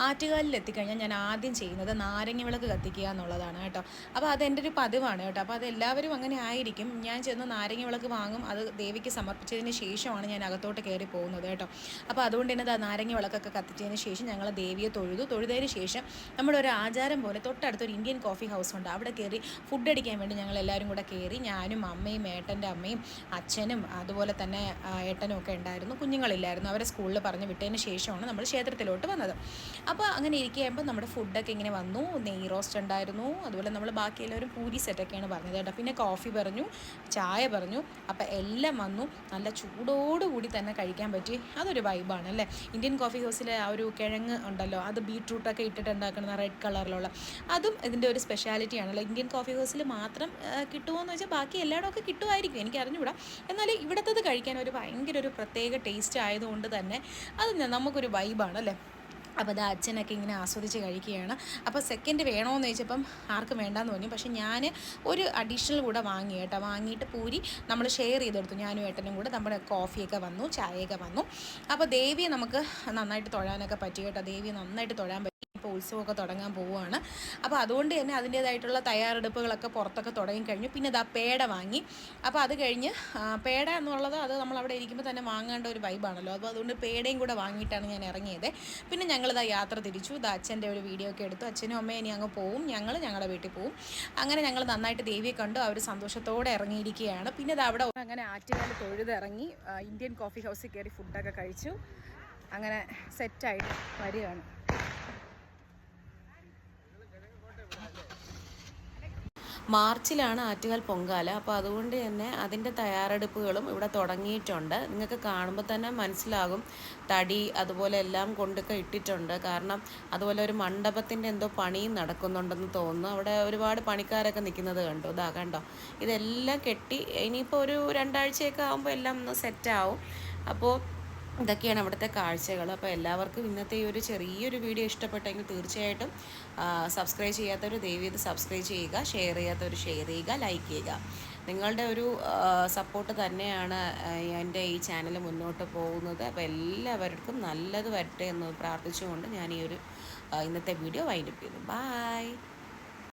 ആറ്റുകാലിൽ എത്തിക്കഴിഞ്ഞാൽ ഞാൻ ആദ്യം ചെയ്യുന്നത് നാരങ്ങ വിളക്ക് കത്തിക്കുക എന്നുള്ളതാണ് കേട്ടോ. അപ്പോൾ അതെൻ്റെ ഒരു പതിവാണ് കേട്ടോ. അപ്പോൾ അതെല്ലാവരും അങ്ങനെ ആയിരിക്കും. ഞാൻ ചെന്ന് നാരങ്ങ വിളക്ക് വാങ്ങും, അത് ദേവിക്ക് സമർപ്പിച്ചതിന് ശേഷമാണ് ഞാൻ അകത്തോട്ട് കയറി പോകുന്നത് കേട്ടോ. അപ്പോൾ അതുകൊണ്ട് തന്നെ നാരങ്ങ വിളക്കൊക്കെ കത്തിച്ചതിന് ശേഷം ഞങ്ങൾ ദേവിയെ തൊഴുതതിന് ശേഷം നമ്മുടെ ഒരു ആചാരം പോലെ തൊട്ടടുത്തൊരു ഇന്ത്യൻ കോഫി ഹൗസ് ഉണ്ട്, അവിടെ കയറി ഫുഡ് അടിക്കാൻ വേണ്ടി ഞങ്ങൾ എല്ലാവരും കൂടെ കയറി. ഞാനും അമ്മയും ഏട്ടൻ്റെ അമ്മയും അച്ഛനും അതുപോലെ തന്നെ ഏട്ടനും ഒക്കെ ഉണ്ടായിരുന്നു. കുഞ്ഞുങ്ങളില്ലായിരുന്നു, അവരെ സ്കൂളിൽ പറഞ്ഞ് വിട്ടതിന് ശേഷമാണ് നമ്മൾ ക്ഷേത്രത്തിലോട്ട് വന്നത്. അപ്പോൾ അങ്ങനെ ഇരിക്കുമ്പോൾ നമ്മുടെ ഫുഡൊക്കെ ഇങ്ങനെ വന്നു. നെയ് റോസ്റ്റ് ഉണ്ടായിരുന്നു, അതുപോലെ നമ്മൾ ബാക്കി എല്ലാവരും പൂരി സെറ്റൊക്കെയാണ് പറഞ്ഞത് കേട്ടോ. പിന്നെ കോഫി പറഞ്ഞു, ചായ പറഞ്ഞു. അപ്പോൾ എല്ലാം വന്നു. നല്ല ചൂടോടുകൂടി തന്നെ കഴിക്കാൻ പറ്റി. അതൊരു വൈബാണ് അല്ലേ. ഇന്ത്യൻ കോഫി ഹൗസിലെ ആ ഒരു കിഴങ്ങ് ഉണ്ടല്ലോ, അത് ബീട്രൂട്ടൊക്കെ ഇട്ടിട്ട് ഉണ്ടാക്കുന്ന റെഡ് കളറിലുള്ള, അതും ഇതിൻ്റെ ഒരു സ്പെഷ്യാലിറ്റി ആണല്ലോ. ഇന്ത്യൻ കോഫി ഹൗസിൽ മാത്രം കിട്ടുമോ എന്ന് വെച്ചാൽ ബാക്കി എല്ലായിടമൊക്കെ കിട്ടുമായിരിക്കും, എനിക്ക് അറിഞ്ഞുകൂടാ. എന്നാൽ ഇവിടുത്തത് കഴിക്കാൻ ഒരു ഭയങ്കര ഒരു പ്രത്യേക ടേസ്റ്റ് ആയതുകൊണ്ട് തന്നെ അത് നമുക്കൊരു വൈബാണ് അല്ലേ. അപ്പോൾ അത് അച്ഛനൊക്കെ ഇങ്ങനെ ആസ്വദിച്ച് കഴിക്കുകയാണ്. അപ്പോൾ സെക്കൻഡ് വേണമെന്ന് ചോദിച്ചപ്പം ആർക്കും വേണ്ടാന്ന് പറഞ്ഞു. പക്ഷേ ഞാൻ ഒരു അഡീഷണൽ കൂടെ വാങ്ങി കേട്ടോ. വാങ്ങിയിട്ട് പൂരി നമ്മൾ ഷെയർ ചെയ്തെടുത്തു, ഞാനും ഏട്ടനും കൂടെ. നമ്മുടെ കോഫിയൊക്കെ വന്നു, ചായയൊക്കെ വന്നു. അപ്പോൾ ദേവിയെ നമുക്ക് നന്നായിട്ട് തൊഴാനൊക്കെ പറ്റി കേട്ടോ. ദേവിയെ നന്നായിട്ട് തൊഴാൻ പറ്റി. ഇപ്പോൾ ഉത്സവമൊക്കെ തുടങ്ങാൻ പോവുകയാണ്. അപ്പോൾ അതുകൊണ്ട് തന്നെ അതിൻ്റേതായിട്ടുള്ള തയ്യാറെടുപ്പുകളൊക്കെ പുറത്തൊക്കെ തുടങ്ങിക്കഴിഞ്ഞു. പിന്നെ ഇതാ പേട വാങ്ങി. അപ്പോൾ അത് കഴിഞ്ഞ് പേട എന്നുള്ളത് അത് നമ്മളവിടെ ഇരിക്കുമ്പോൾ തന്നെ വാങ്ങേണ്ട ഒരു വൈബാണല്ലോ. അപ്പോൾ അതുകൊണ്ട് പേടയും കൂടെ വാങ്ങിയിട്ടാണ് ഞാൻ ഇറങ്ങിയത്. പിന്നെ ഞങ്ങളിതാ യാത്ര തിരിച്ചു. ഇത് അച്ഛൻ്റെ ഒരു വീഡിയോ ഒക്കെ എടുത്തു. അച്ഛനും അമ്മയും ഇനി അങ്ങ് പോവും, ഞങ്ങൾ ഞങ്ങളുടെ വീട്ടിൽ പോവും. അങ്ങനെ ഞങ്ങൾ നന്നായിട്ട് ദേവിയെ കണ്ടു, അവർ സന്തോഷത്തോടെ ഇറങ്ങിയിരിക്കുകയാണ്. പിന്നെ ഇത് അവിടെ അങ്ങനെ ആറ്റുകാൽ തൊഴുതിറങ്ങി ഇന്ത്യൻ കോഫി ഹൗസിൽ കയറി ഫുഡൊക്കെ കഴിച്ചു. അങ്ങനെ സെറ്റായിട്ട് വരികയാണ്. മാർച്ചിലാണ് ആറ്റുകാൽ പൊങ്കാല. അപ്പോൾ അതുകൊണ്ട് തന്നെ അതിൻ്റെ തയ്യാറെടുപ്പുകളും ഇവിടെ തുടങ്ങിയിട്ടുണ്ട്. നിങ്ങൾക്ക് കാണുമ്പോൾ തന്നെ മനസ്സിലാകും, തടി അതുപോലെ എല്ലാം കൊണ്ടൊക്കെ ഇട്ടിട്ടുണ്ട്. കാരണം അതുപോലെ ഒരു മണ്ഡപത്തിൻ്റെ എന്തോ പണിയും നടക്കുന്നുണ്ടെന്ന് തോന്നുന്നു. അവിടെ ഒരുപാട് പണിക്കാരൊക്കെ നിൽക്കുന്നത് കണ്ടു. ഇതാ കണ്ടോ, ഇതെല്ലാം കെട്ടി ഇനിയിപ്പോൾ ഒരു 2 ആഴ്ചയൊക്കെ ആകുമ്പോൾ എല്ലാം ഒന്ന് സെറ്റാവും. അപ്പോൾ ഇതൊക്കെയാണ് അവിടുത്തെ കാഴ്ചകൾ. അപ്പോൾ എല്ലാവർക്കും ഇന്നത്തെ ഈ ഒരു ചെറിയൊരു വീഡിയോ ഇഷ്ടപ്പെട്ടെങ്കിൽ തീർച്ചയായിട്ടും സബ്സ്ക്രൈബ് ചെയ്യാത്തവർ ദയവ് ചെയ്ത് സബ്സ്ക്രൈബ് ചെയ്യുക, ഷെയർ ചെയ്യാത്തവർ ഷെയർ ചെയ്യുക, ലൈക്ക് ചെയ്യുക. നിങ്ങളുടെ ഒരു സപ്പോർട്ട് തന്നെയാണ് എൻ്റെ ഈ ചാനൽ മുന്നോട്ട് പോകുന്നത്. അപ്പോൾ എല്ലാവർക്കും നല്ലത് വരട്ടെ എന്ന് പ്രാർത്ഥിച്ചുകൊണ്ട് ഞാൻ ഈ ഒരു ഇന്നത്തെ വീഡിയോ വൈൻഡപ്പ് ചെയ്യുന്നു. ബൈ.